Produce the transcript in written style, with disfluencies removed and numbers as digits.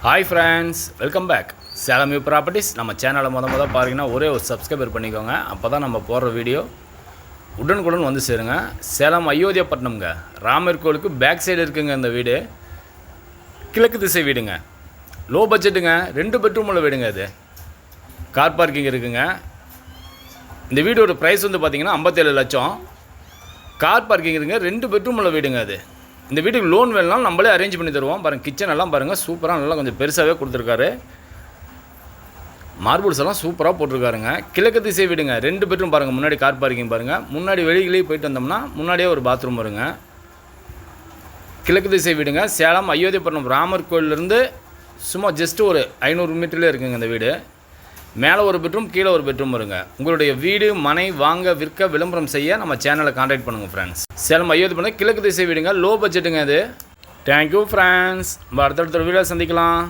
Hi friends, welcome back. Salem view properties. நம்ம சேனலை மொதல் பாருங்கன்னா ஒரே ஒரு சப்ஸ்கிரைபர் பண்ணிக்கோங்க. அப்போ தான் நம்ம போடுற வீடியோ உடனுக்குடன் வந்து சேருங்க. சேலம் அயோத்தியாப்பட்டினம்ங்க, ராமர் கோவிலுக்கு பேக் சைடு இருக்குங்க இந்த வீடு. கிழக்கு திசை வீடுங்க, லோ பட்ஜெட்டுங்க, 2 பெட்ரூம் உள்ள வீடுங்க. இது கார் பார்க்கிங் இருக்குங்க. இந்த வீடோட ப்ரைஸ் வந்து பார்த்திங்கன்னா 57 லட்சம். கார் பார்க்கிங் இருக்குங்க, 2 பெட்ரூம் உள்ள வீடுங்க. அது இந்த வீட்டுக்கு லோன் வேணும்னாலும் நம்மளே அரேஞ்ச் பண்ணி தருவோம். பாருங்கள், கிச்சன் எல்லாம் பாருங்கள், சூப்பராக நல்லா கொஞ்சம் பெருசாகவே கொடுத்துருக்காரு. மார்பிள்ஸ் எல்லாம் சூப்பராக போட்டிருக்காருங்க. கிழக்கு திசை வீடுங்க, 2 பெட்ரூம் பாருங்கள். முன்னாடி கார் பார்க்கிங் பாருங்கள். முன்னாடி வெளியிலேயே போயிட்டு வந்தோம்னா முன்னாடியே ஒரு பாத்ரூம் வருங்க. கிழக்கு திசை வீடுங்க. சேலம் அயோத்தியாப்பட்டினம் ராமர் கோயிலேருந்து சும்மா ஜஸ்ட்டு ஒரு 500 மீட்டர்லேயே இருக்குங்க இந்த வீடு. மேலே ஒரு பெட்ரூம், கீழே ஒரு பெட்ரூம் வருங்க. உங்களுடைய வீடு மனை வாங்க விற்க விளம்பரம் செய்ய நம்ம சேனலை கான்டாக்ட் பண்ணுங்கள் ஃப்ரெண்ட்ஸ். சேலம் அயோத்தியாப்பட்டினம் கிழக்கு திசை வீடுங்க, லோ பட்ஜெட்டுங்க அது. Thank you friends. நம்ம அடுத்தடுத்த வீடியோ சந்திக்கலாம்.